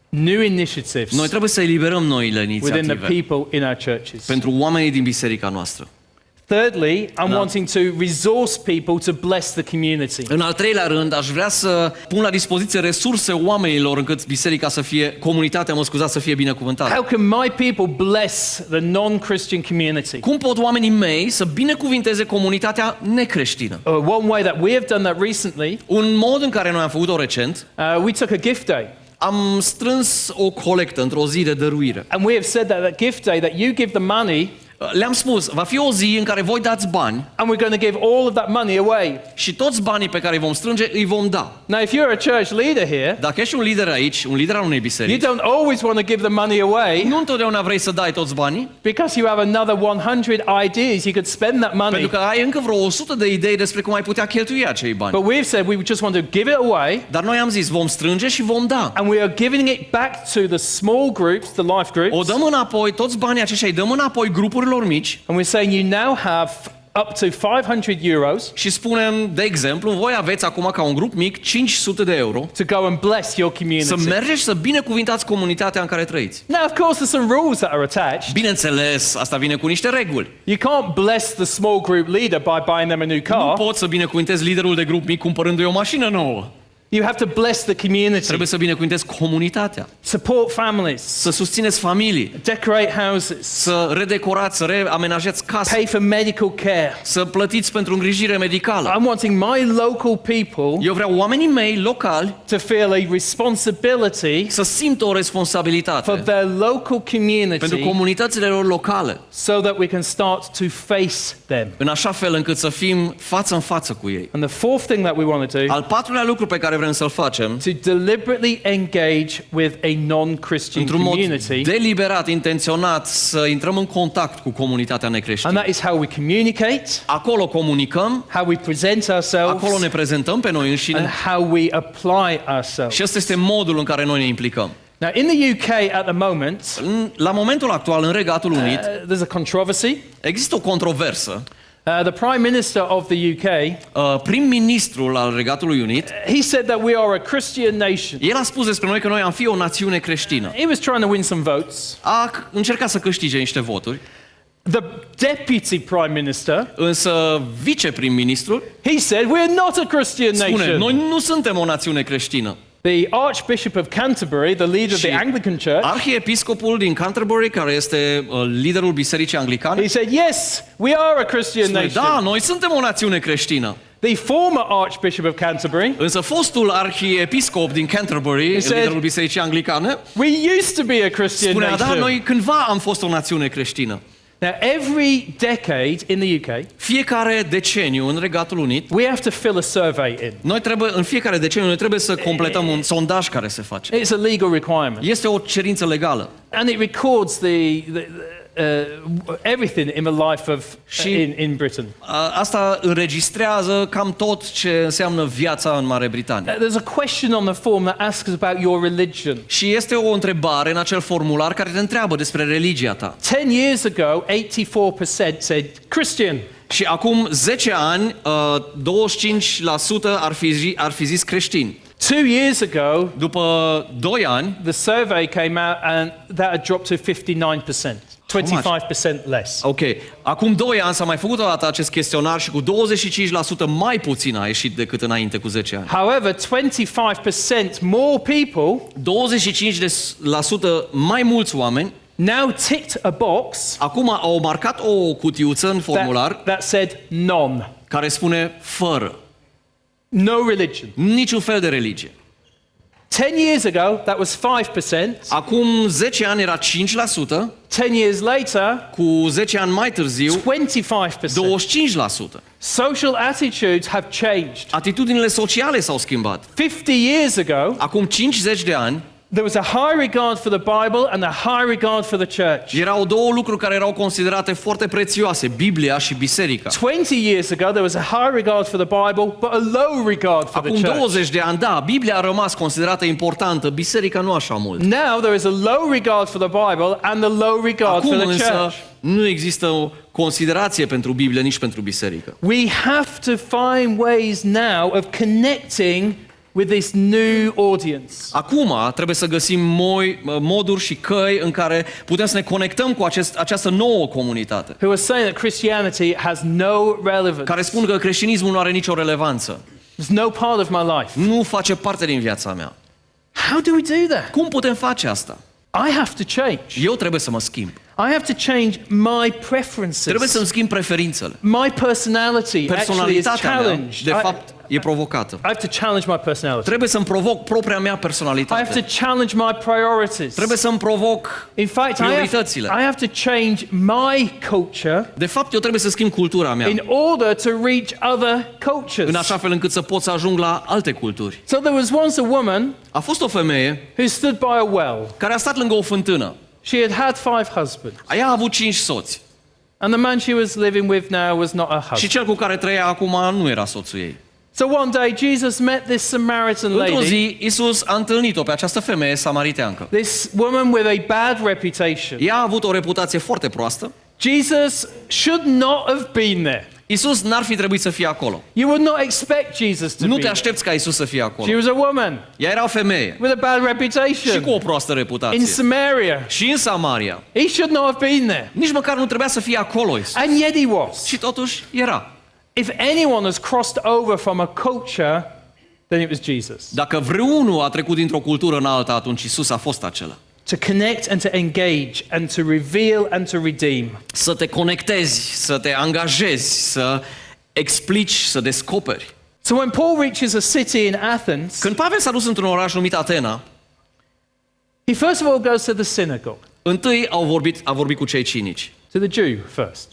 new initiatives Noi trebuie să eliberăm noile within the inițiative people in our churches. pentru oamenii din biserica noastră. Thirdly, I'm wanting to resource people to bless the community. În al treilea rând, aș vrea să pun la dispoziție resurse oamenilor încât biserica să fie, comunitatea, să fie binecuvântată. How can my people bless the non-Christian community? Cum pot oamenii mei să binecuvinteze comunitatea necreștină? One way that we have done that recently, Un mod în care noi am făcut-o recent, we took a gift day. am strâns o colectă într-o zi de dăruire. And we have said that gift day that you give the money Le-am spus, va fi o zi în care voi dați bani and we're going to give all of that money away. și toți banii pe care îi vom strânge îi vom da. Now, if you're a church leader here, Dacă ești un lider aici, un lider al unei you biserici, don't always want to give the money away nu întotdeauna vrei să dai toți banii, because you have another 100 ideas you could spend that money. pentru că ai încă vreo 100 de idei despre cum ai putea cheltui acei bani. But we've said we just want to give it away, Dar noi am zis, vom strânge și vom da. and we are giving it back to the small groups, the life O groups. dăm înapoi, toți banii aceștia îi dăm înapoi grupurilor mici And we're saying you now have up to 500 euros și spunem, de exemplu, voi aveți acum ca un grup mic 500 de euro to go and bless your community. să mergeți și să binecuvintați comunitatea în care trăiți. Now, of course, there's some rules that are attached. Bineînțeles, asta vine cu niște reguli. You can't bless the small group leader by buying them a new Nu car. poți să binecuvintezi liderul de grup mic cumpărându-i o mașină nouă. You have to bless the community, Trebuie să binecuvintezi comunitatea, support families, să susțineți familii, decorate houses, să redecorați, să reamenajați case, pay for medical care. să plătiți pentru îngrijire medicală. I'm wanting my local people Eu vreau oamenii mei locali to feel a responsibility să simtă o responsabilitate for their local pentru community comunitățile lor locale, so that we can start to face them. în așa fel încât să fim față în față cu ei. And the fourth thing that we want to do, Al patrulea lucru pe care vrem să-l facem, to deliberately engage with a non-Christian într-un mod community. deliberat, intenționat, să intrăm în contact cu comunitatea And necreștină. that is how we communicate, Acolo comunicăm, how we present ourselves, acolo ne prezentăm pe noi and înșine how we apply ourselves. și ăsta este modul în care noi ne implicăm. Now, in the UK at the moment, La momentul actual, în Regatul Unit, there's a controversy. există o controversă. The Prime Minister of the UK, Prim-ministrul al Regatului Unit, he said that we are a Christian nation. el a spus despre noi că noi am fi o națiune creștină. He was trying to win some votes. A încercat să câștige niște voturi, The Deputy Prime Minister, însă viceprim-ministrul he said we're not a Christian spune, nation. noi nu suntem o națiune creștină. The Archbishop of Canterbury, the leader of the Și Anglican Church, arhiepiscopul din Canterbury, care este liderul bisericii anglicane, he said, yes, we are a Christian spune, nation. da, noi suntem o națiune creștină. The former Archbishop of Canterbury, Însă fostul arhiepiscop din Canterbury, said- liderul bisericii anglicane, we used to be a Christian spunea, da, nation. noi cândva am fost o națiune creștină. Now, every decade in the UK, Fiecare deceniu în Regatul Unit, we have to fill a survey in. noi trebuie, în fiecare deceniu, noi trebuie să completăm un sondaj care se face. It's a legal requirement. Este o cerință legală. And it records everything in the life of in Britain. Asta înregistrează cam tot ce înseamnă viața în Marea Britanie. There's a question on the form that asks about your religion. Și este o întrebare în acel formular care te întreabă despre religia ta. 10 years ago, 84% said Christian. Și acum 10 ani, 25% ar fi zis creștini. 2 years ago, După 2 ani, the survey came out and that had dropped to 59%. 25% less. Ok, acum 2 ani s-a mai făcut o dată acest chestionar și cu 25% mai puțin a ieșit decât înainte cu 10 ani. However, 25% more people 25% mai mulți oameni now ticked a box acum au marcat o cutiuță în formular that said none. care spune fără, No religion. niciun fel de religie. 10 years ago, that was 5%. Acum 10 ani era 5%, 10 years later, cu 10 ani mai târziu 25%. 25%. Social attitudes have changed. Atitudinile sociale s-au schimbat. 50 years ago, Acum 50 de ani there was a high regard for the Bible and a high regard for the church. erau două lucruri care erau considerate foarte prețioase, Biblia și biserica. 20 years ago, there was a high regard for the Bible, but a low regard for the Acum church. 20 de ani, da, Biblia a rămas considerată importantă, biserica nu așa mult. Now there is a low regard for the Bible and a low regard Acum for the însă church. nu există o considerație pentru Biblie, nici pentru biserică. We have to find ways now of connecting with this new audience. Acum trebuie să găsim moduri și căi în care putem să ne conectăm cu această nouă comunitate, Who are saying that Christianity has no relevance. care spun că creștinismul nu are nicio relevanță, It's no part of my life. nu face parte din viața mea. How do we do that? Cum putem face asta? I have to change. Eu trebuie să mă schimb. I have to change my preferences. Trebuie să-mi schimb preferințele. My personality actually is Personalitatea mea, challenged. de fapt, e provocată. I have to challenge my personality. Trebuie să-mi provoc propria mea I have to personalitate. challenge my priorities. Trebuie să-mi provoc In fact, prioritățile. I have to change my culture De fapt, eu trebuie să schimb cultura mea, in order to reach other cultures. în așa fel încât să pot să ajung la alte culturi. So there was once a woman A fost o femeie who stood by a well. care a stat lângă o fântână. She had had 5 husbands. Ea a avut 5 soți. And the man she was living with now was not her Și husband. cel cu care trăia acum nu era soțul ei. So one day Jesus met this Samaritan Într-o lady, zi, Iisus a întâlnit-o pe această femeie samariteancă. this woman with a bad reputation. Ea a avut o reputație foarte proastă. Jesus should not have been there. Iisus n-ar fi trebuit să fie acolo. You would not expect Jesus to Nu be te there. aștepți ca Iisus să fie She acolo. was a woman Ea era o femeie with a bad și cu reputation o proastă in reputație. Samaria. Și în Samaria. He should not have been there. Nici măcar nu trebuia să fie acolo Iisus. And yet he was. Și totuși era. If anyone has crossed over from a culture, then it was Jesus. Dacă vreunul a trecut dintr-o cultură în alta, atunci Iisus a fost acela. To connect and to engage and to reveal and to redeem. Să te conectezi, să te angajezi, să explici, să descoperi. So when Paul reaches a city in Athens, Când Pavel s-a dus într-un oraș numit Atena, he first of all goes to the synagogue, întâi a vorbit cu cei cinici. to the Jew first.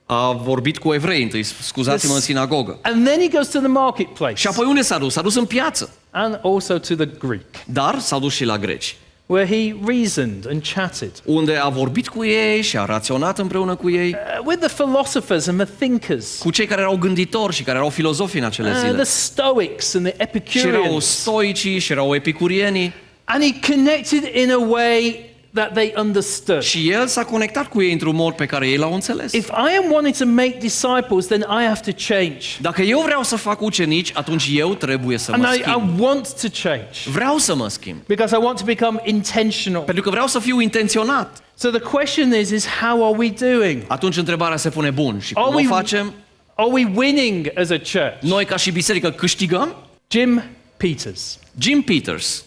A vorbit cu evrei întâi, scuzați-mă, în sinagogă. And then he goes to the marketplace Și apoi unde s-a dus? S-a dus în piață. and also to the Greek, Dar s-a dus și la greci, where he reasoned and chatted unde a vorbit cu ei și a raționat împreună cu ei, with the philosophers and the thinkers, cu cei care erau gânditori și care erau filozofi în acele the zile. Stoics and the Și erau Epicureans. stoicii și erau epicurienii. And he connected in a way that they understood. Și el s-a conectat cu ei într-un mod pe care ei l-au înțeles. If I am wanting to make disciples, then I have to change. Dacă eu vreau să fac ucenici, atunci eu trebuie să And mă I schimb. want to change Vreau să mă schimb. because I want to become intentional. Pentru că vreau să fiu intenționat. So the question is how are we doing? Atunci întrebarea se pune, bun, și Are cum o we- facem? Are we winning as a church? Noi ca și biserică câștigăm? Jim Peters. Jim Peters,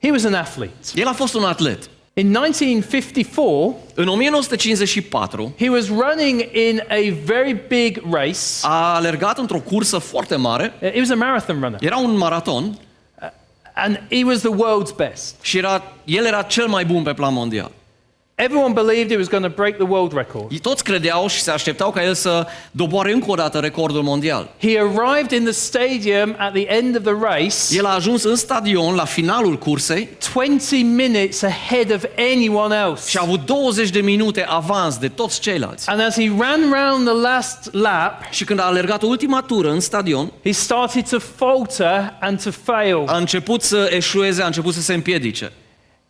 He was an athlete. el a fost un atlet. In 1954, În 1954 he was running in a very big race. a alergat într-o cursă foarte mare, He was a marathon runner. era un maraton And he was the world's best. și el era cel mai bun pe plan mondial. Everyone believed he was going to break the world record. Toți credeau și se așteptau ca el să doboare încă o dată recordul mondial. He arrived in the stadium at the end of the race El a ajuns în stadion la finalul cursei 20 minutes ahead of anyone else. și a avut 20 de minute avans de toți ceilalți. And as he ran round the last lap, Și când a alergat ultima tură în stadion, he started to falter and to fail. a început să eșueze, a început să se împiedice.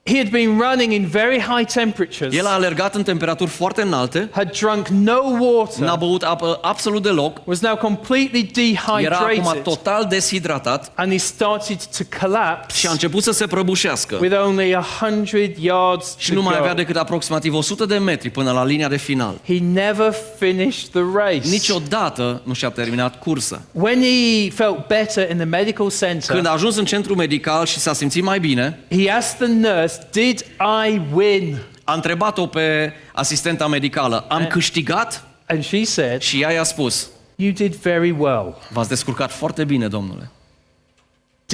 He had been running in very high temperatures, El a alergat în temperaturi foarte înalte, had drunk no water, n-a băut apă absolut deloc, was now completely era acum dehydrated, total deshidratat and he started to collapse și a început să se prăbușească. with only 100 yards Și to nu mai avea go. decât aproximativ 100 de metri până la linia de final. He never finished the race. Niciodată nu și-a terminat cursa. When he felt better in the medical center, Când a ajuns în centru medical și s-a simțit mai bine, he asked the nurse, "Did I win?" a întrebat-o pe asistenta medicală, am câștigat? And she said, Și ea i-a spus, "You did very well. v-ați descurcat foarte bine, domnule,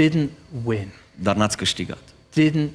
Didn't win. dar n-ați câștigat. Didn't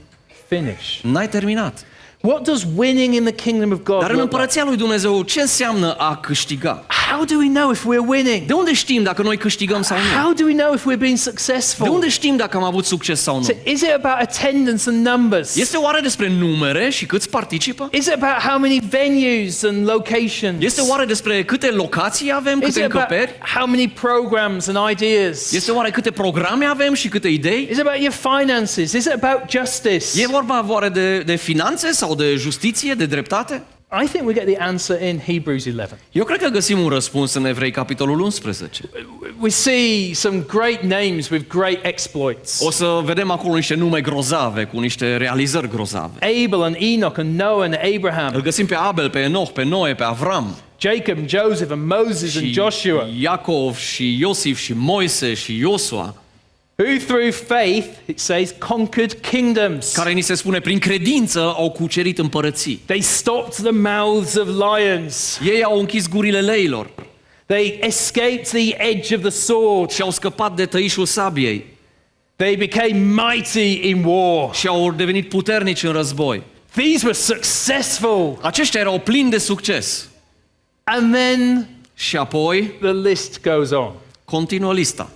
finish." N-ai terminat. What does winning in the kingdom of God Dar în look like? împărăția lui Dumnezeu, ce înseamnă a câștiga? How do we know if we're winning? De unde știm dacă noi câștigăm sau nu? How do we know if we're being De successful? unde știm dacă am avut succes sau nu? So is it about attendance and numbers? Este oare despre numere și câți participă? Is it about how many venues and locations? Este oare despre câte locații avem, Is câte it about încăperi? how many programs and ideas? Este oare câte programe avem și câte idei? Is it about your finances? Is it about justice? E vorba oare de finanțe sau de justiție, de dreptate? I think we get the answer in Hebrews 11. Eu cred că găsim un răspuns în Evrei, capitolul 11. We see some great names with great exploits. O să vedem acolo niște nume grozave, cu niște realizări grozave. Abel and Enoch and Noah and Abraham. Îl găsim pe Abel, pe Enoch, pe Noe, pe Avram, Jacob, Joseph and Moses and și Joshua, Iacov, și Iosif, și Moise, și Iosua, who through faith, it says, conquered kingdoms. care ni se spune prin credință au cucerit împărății. They stopped the mouths of lions. Ei au închis gurile leilor They escaped the edge of the sword. și au scăpat de tăișul sabiei They became mighty in war. și au devenit puternici în război. These were successful. Aceștia erau plini de succes. And then Și apoi the list goes on. continuă lista.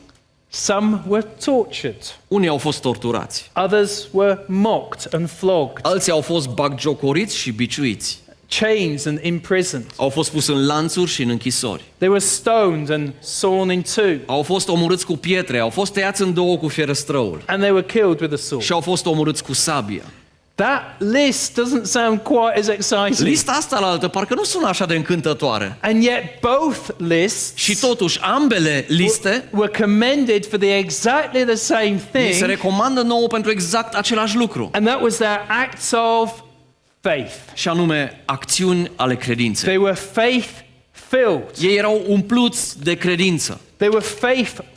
Some were tortured. Unii au fost torturați, Others were mocked and flogged. alții au fost baggiocoriți și biciuiți, Chains and imprisoned. au fost puși în lanțuri și în închisori, They were stoned and sawn in two. au fost omorâți cu pietre, au fost tăiați în două cu fierăstrăul And they were killed with a sword. și au fost omorâți cu sabia. That list doesn't sound quite as exciting. Lista asta la altă parcă nu sună așa de încântătoare. And yet both lists Și totuși ambele liste were commended for exactly the same ni se thing. recomandă nouă pentru exact același lucru, And that was their acts of faith. și anume acțiuni ale credinței. They were faith-filled. Ei erau umpluți de credință. They were faithful.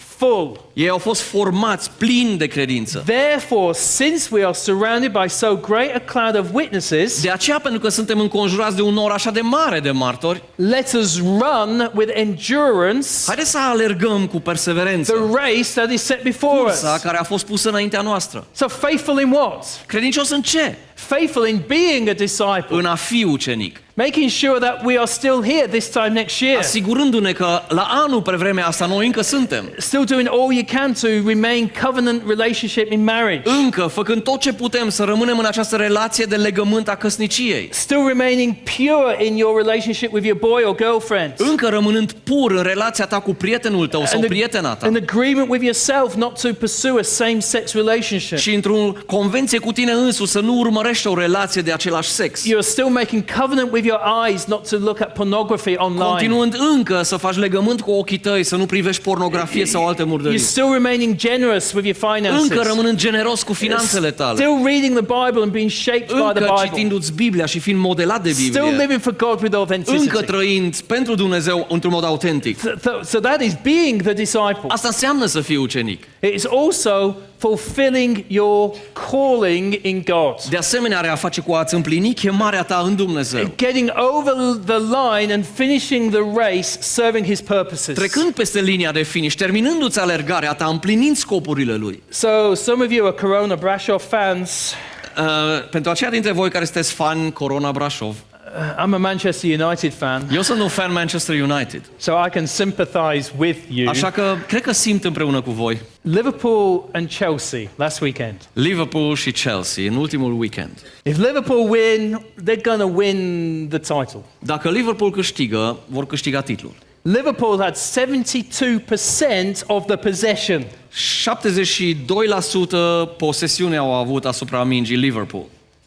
Ei au fost formați plini de credință. Therefore, since we are surrounded by so great a cloud of witnesses, De aceea, pentru că suntem înconjurați de un număr așa de mare de martori, let us run with endurance haideți să alergăm cu perseverență the race that is set before us. cursa care a fost pusă înaintea noastră. So faithful in what? Credincios în ce? Faithful in being a disciple. În a fi ucenic. Making sure that we are still here this time next year. Asigurându-ne că la anul pe vremea asta noi încă suntem. Still doing all you can to remain covenant relationship in marriage. Încă făcând tot ce putem să rămânem în această relație de legământ a căsniciei. Still remaining pure in your relationship with your boy or girlfriend. Încă rămânând pur în relația ta cu prietenul tău sau prietena ta. An agreement with yourself not to pursue a same-sex relationship. Și într-o convenție cu tine însuți să nu urmărești o relație de același sex. You're still making covenant with your eyes not to look at pornography online. Continuând încă să faci legământ cu ochii tăi, să nu privești pornografie sau alte You're murdării. still remaining generous with your finances. Încă rămânând generos cu finanțele tale. Still reading the Bible and being shaped by the Încă Bible. citindu-ți Biblia și fiind modelat de Still Biblie. living for God with authenticity. Încă trăind pentru Dumnezeu într-un mod autentic. So that is being the disciple. Asta înseamnă să fii ucenic. It is also fulfilling your calling in God. De asemenea, are a face cu a-ți împlini chemarea ta în Dumnezeu. Getting over the line and finishing the race, serving His purposes. Trecând peste linia de finish, terminându-ți alergarea ta, împlinind scopurile Lui. So some of you are Corona Brasov fans. Pentru aceia dintre voi care sunteți fani Corona Brașov, I'm a Manchester United fan, eu sunt un fan Manchester United. so I can sympathize with you. Așa că cred că simt împreună cu voi. Liverpool and Chelsea last weekend. Liverpool și Chelsea în ultimul weekend. If Liverpool win, they're going to win the title. Dacă Liverpool câștigă, vor câștiga titlul. Liverpool had 72% of the possession. 72% posesiune au avut asupra mingii Liverpool.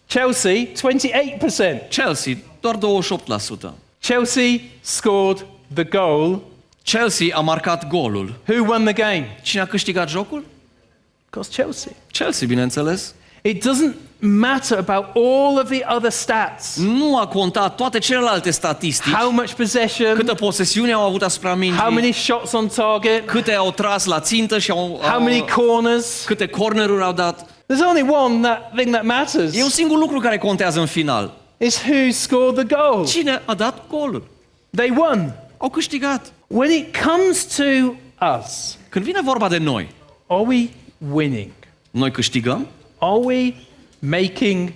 Chelsea, 28%. Chelsea, doar 28%. Chelsea scored the goal. Chelsea a marcat golul. Who won the game? Cine a câștigat jocul? Of course, Chelsea. Chelsea, bineînțeles. It doesn't matter about all of the other stats. Nu a contat toate celelalte statistici. How much possession, Câtă posesiune au avut asupra how mingii, many shots on target, câte au tras la țintă și how many corners. câte corneruri au dat. There's only one thing that matters. E un singur lucru care contează în final. It's who scored the goal. Cine a dat golul? They won. Au câștigat. When it comes to us, Când vine vorba de noi, are we winning? noi câștigăm? Are we making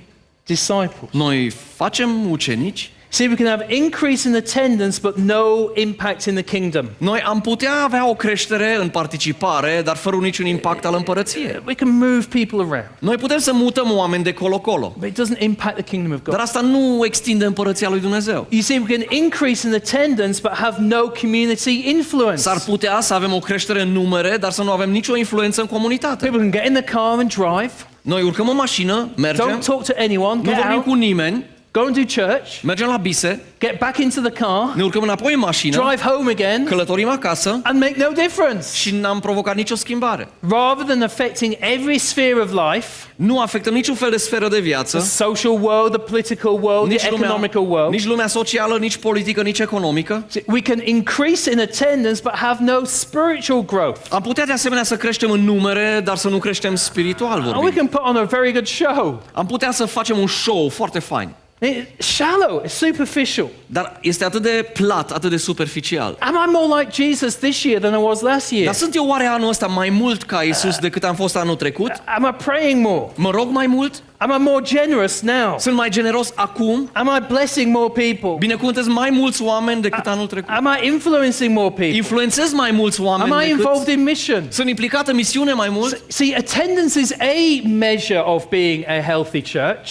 disciples? Noi facem ucenici? See, we can have increase in attendance but no impact in the kingdom. Noi am putea avea o creștere în participare, dar fără niciun impact al împărăției. We can move people around, Noi putem să mutăm oameni de colo-colo, but it doesn't impact the kingdom of dar God. asta nu extinde împărăția lui Dumnezeu. You see, we can increase in attendance but have no community influence. S-ar putea să avem o creștere în numere, dar să nu avem nicio influență în comunitate. People can get in the car and drive. Noi urcăm în mașină, mergem, Don't talk to anyone. nu Get vorbim out. cu nimeni, Go and do church. mergem la bise, Get back into the car. ne urcăm înapoi în mașină, Drive home again călătorim acasă and make no difference. și n-am provocat nicio schimbare. Rather than affecting every sphere of life, Nu afectăm niciun fel de sferă de the viață, social world, the political world, the economical world. nici lumea socială, nici politică, nici economică. We can increase in attendance but have no spiritual growth. Am putea de asemenea să creștem în numere, dar să nu creștem spiritual And we vorbind. can put on a very good show. Am putea să facem un show foarte fain, It's shallow, it's superficial. dar este atât de plat, atât de superficial. Am I more like Jesus this year than I was last year? Dar sunt eu oare anul ăsta mai mult ca Isus decât am fost anul trecut? Am I praying more? Mă rog mai mult? Am I more generous now? Sunt mai generos acum? Am I blessing more people? Binecuvântez mai mulți oameni decât anul trecut? Am I influencing more people? Influențez mai mulți oameni Am I decât... involved in mission? Sunt implicat în misiune mai mult? See, attendance is a measure of being a healthy church,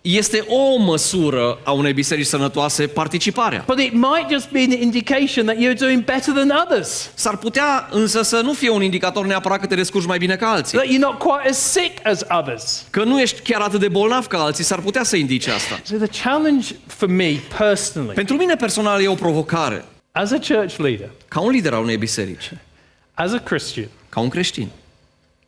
Este o măsură a unei biserici sănătoase participarea. but it might just be an indication that you're doing better than others, S-ar putea însă să nu fie un indicator neapărat că te descurci mai bine ca alții. that you're not quite as sick as others. Că nu ești chiar atât de bolnav ca alții, s-ar putea să indice asta. So the challenge for me personally, Pentru mine personal e o provocare, as a church leader, ca un lider al unei biserici, as a Christian, ca un creștin,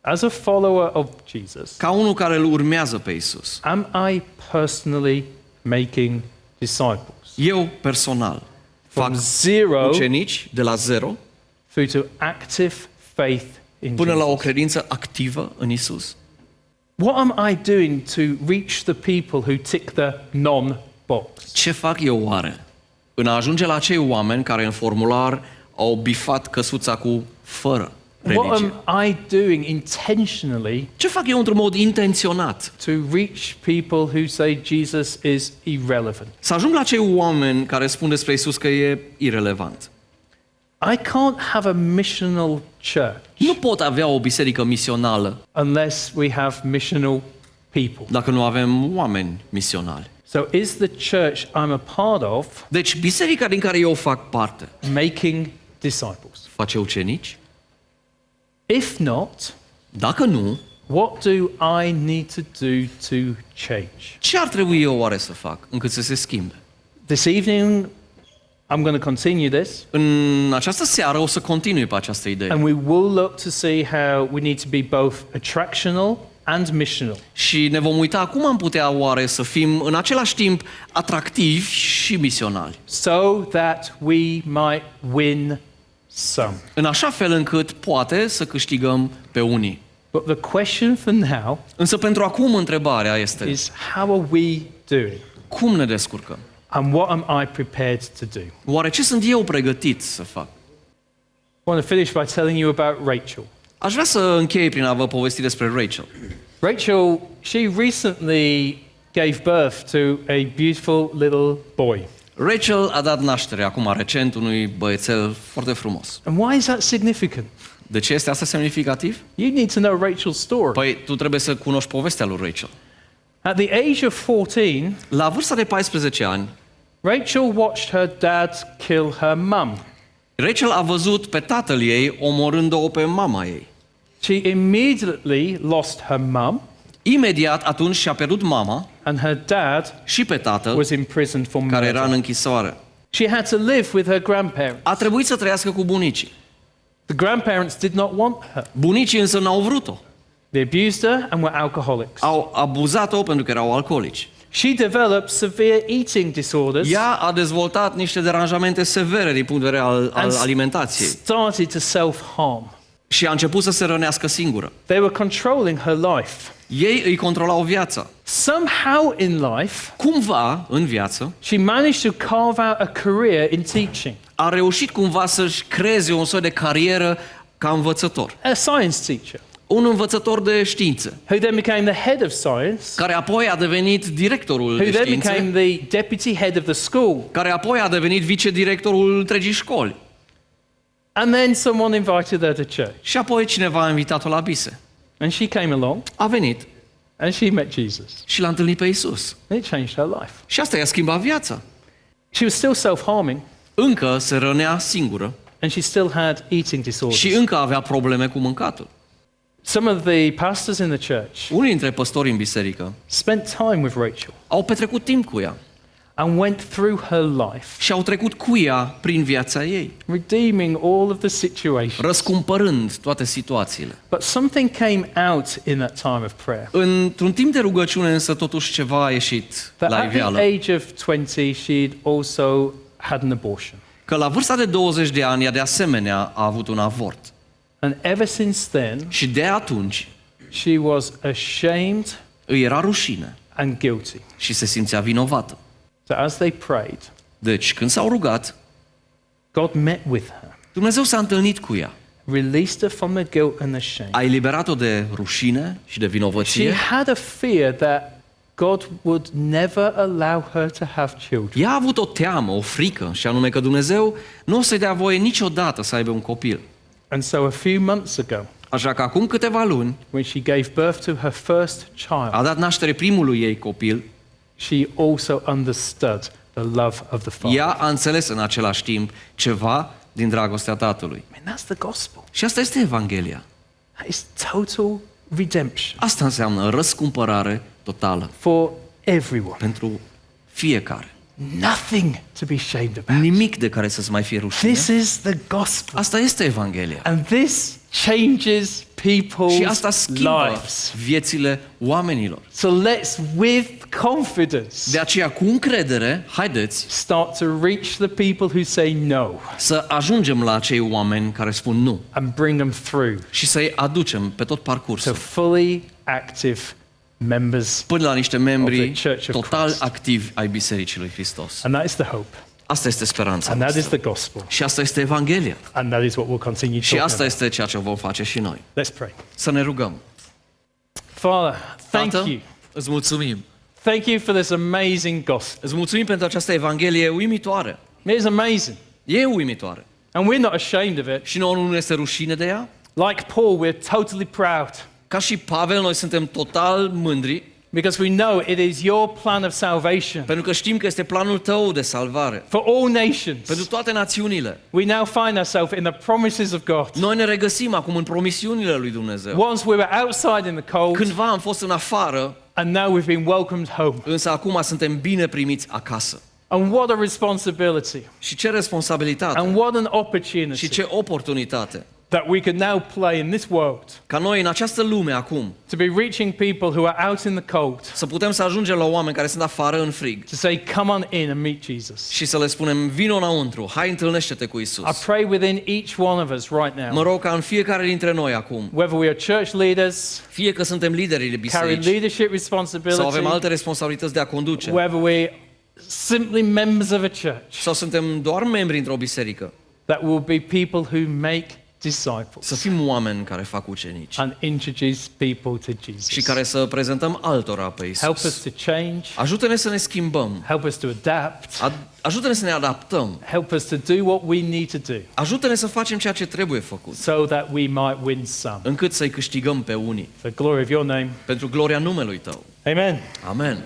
as a follower of Jesus, ca unul care îl urmează pe Isus. am I personally making disciples? Eu personal fac From zero ucenici de la zero through to active faith in până la o Jesus. credință activă în Isus. What am I doing to reach the people who tick the non-box? Ce fac eu oare în a ajunge la acei oameni care în formular au bifat căsuța cu fără What religie? am I doing intentionally Ce fac eu într-un mod intenționat? to reach people who say Jesus is irrelevant? Să ajung la acei oameni care spun despre Isus că e irelevant. I can't have a missional church Nu pot avea o biserică misională unless we have missional people. dacă nu avem oameni misionali. So is the church I'm a part of Deci biserica din care eu fac parte making disciples? face ucenici? If not, Dacă nu, what do I need to do to change? ce ar trebui eu oare să fac încât să se schimbe? This evening, I'm going to continue this, În această seară o să continui pe această idee. and we will look to see how we need to be both attractional and missional. Și ne vom uita cum am putea oare să fim în același timp atractivi și misionali. So that we might win some. În așa fel încât poate să câștigăm pe unii. But the question for now Însă pentru acum întrebarea este, is, how are we doing? cum ne descurcăm? And what am I prepared to do? Oare ce sunt eu pregătit să fac? I want to finish by telling you about Rachel. Aș vrea să închei prin a vă povesti despre Rachel. Rachel, she recently gave birth to a beautiful little boy. Rachel a dat naștere acum recent unui băiețel foarte frumos. And why is that significant? De ce este asta semnificativ? You need to know Rachel's story. Păi tu trebuie să cunoști povestea lui Rachel. At the age of 14, La vârsta de 14 ani, Rachel watched her dad kill her mum. Rachel a văzut pe tatăl ei omorând-o pe mama ei. She immediately lost her mum Imediat atunci și-a pierdut mama And her dad și pe tatăl, was imprisoned for care era în murder. închisoare. She had to live with her grandparents. A trebuit să trăiască cu bunicii. The grandparents did not want her. Bunicii însă n-au vrut-o. They abused her and were alcoholics. Au abuzat-o pentru că erau alcoolici. She developed severe eating disorders Ea a dezvoltat niște deranjamente severe din punct de vedere al alimentației started to self-harm. și a început să se rănească singură. They were controlling her life. Ei îi controlau viața. Somehow in life, Cumva, în viață, she managed to carve out a career in teaching. a reușit cumva să-și creeze un soi de carieră ca învățător. A science teacher, Un învățător de știință, who then became the head of science, care apoi a devenit directorul who de then științe, became the deputy head of the school. care apoi a devenit vicedirectorul întregii școli. And then someone invited her to church. Și apoi cineva a invitat-o la bise. And she came along A venit and she met Jesus. și l-a întâlnit pe Isus. And it changed her life. Și asta i-a schimbat viața. She was still self-harming Încă se rănea singură and she still had eating disorders. și încă avea probleme cu mâncatul. Some of the pastors in the church Unii dintre păstori în biserică spent time with Rachel au petrecut timp cu ea and went through her life, și au trecut cu ea prin viața ei, redeeming all of the situations. răscumpărând toate situațiile. But something came out in that time of prayer. Într-un timp de rugăciune însă totuși ceva a ieșit That la at the iveală. age of 20, she'd also had an abortion. Că la vârsta de 20 de ani ea de asemenea a avut un avort. And ever since then, Și de atunci she was ashamed îi era rușine and guilty. și se simțea vinovată. So as they prayed, Deci când s-au rugat, God met with her, Dumnezeu s-a întâlnit cu ea. released her from the guilt and the shame. A eliberat-o de rușine și de She vinovăție. had a fear that God would never allow her to have children. Ea a avut o teamă, o frică, și anume că Dumnezeu nu o să-i dea voie niciodată să aibă un copil. And so a few months ago, Așa că acum câteva luni when she gave birth to her first child, a dat naștere primului ei copil. she also understood the love of the Father. Ea a înțeles în același timp ceva din dragostea Tatălui. I mean, that's the gospel. Și asta este Evanghelia. That is total redemption Asta înseamnă răscumpărare totală for everyone. pentru fiecare. Nothing to be ashamed about. Nimic de care să-ți mai fie rușine. This is the gospel. Asta este Evanghelia. And this changes Și asta people's schimbă lives. viețile oamenilor. So let's, with confidence, De aceea, cu încredere, haideți start to reach the people who say no să ajungem la acei oameni care spun nu and bring them through și să-i aducem pe tot to parcursul fully active members. până la niște membri Of the Church of total Christ. activi ai Bisericii lui Hristos. And that is the hope. Asta este speranța And that is noastră. the gospel. Și asta este Evanghelia. And that is what we'll continue Și talking asta about. este ceea ce vom face și noi. Let's pray. Să ne rugăm. Father, thank Tată, you. îți mulțumim. Thank you for this amazing gospel. Îți mulțumim pentru această Evanghelie uimitoare. It is amazing. E uimitoare. And we're not ashamed of it. Și nouă nu ne este rușine de ea. Like Paul, we're totally proud Ca și Pavel, noi suntem total mândri, because we know it is your plan of salvation pentru că știm că este planul tău de salvare. for all nations. Pentru toate națiunile. We now find ourselves in the promises of God. Noi ne regăsim acum în promisiunile lui Dumnezeu. Once we were outside in the cold, Cândva am fost în afară, and now we've been welcomed home. însă acum suntem bine primiți acasă. And what a responsibility, Și ce responsabilitate and what an și opportunity ce oportunitate that we can now play in this world ca noi în această lume acum to be reaching people who are out in the cold, să putem să ajungem la oameni care sunt afară în frig to say, come on in and meet Jesus. și să le spunem, vino înăuntru, hai întâlnește-te cu I Isus. pray within each one of us right Mă now, rog ca în fiecare dintre noi acum, whether we are church leaders, fie că suntem liderii de carry biserici leadership sau responsibility, avem alte responsabilități de a conduce, whether we simply members of a church, sau suntem doar membri într-o biserică, that will be people who make să disciples fim oameni care fac ucenici and introduce people to și Jesus. care să prezentăm altora pe Help us Isus. to change, Ajută-ne să ne schimbăm, help us to adapt, ajută-ne să ne adaptăm, help us to do what we need to do ajută-ne să facem ceea ce trebuie făcut, so that we might win some. încât să-i câștigăm pe unii, For the glory of your name. pentru gloria numelui Tău. Amen. Amen.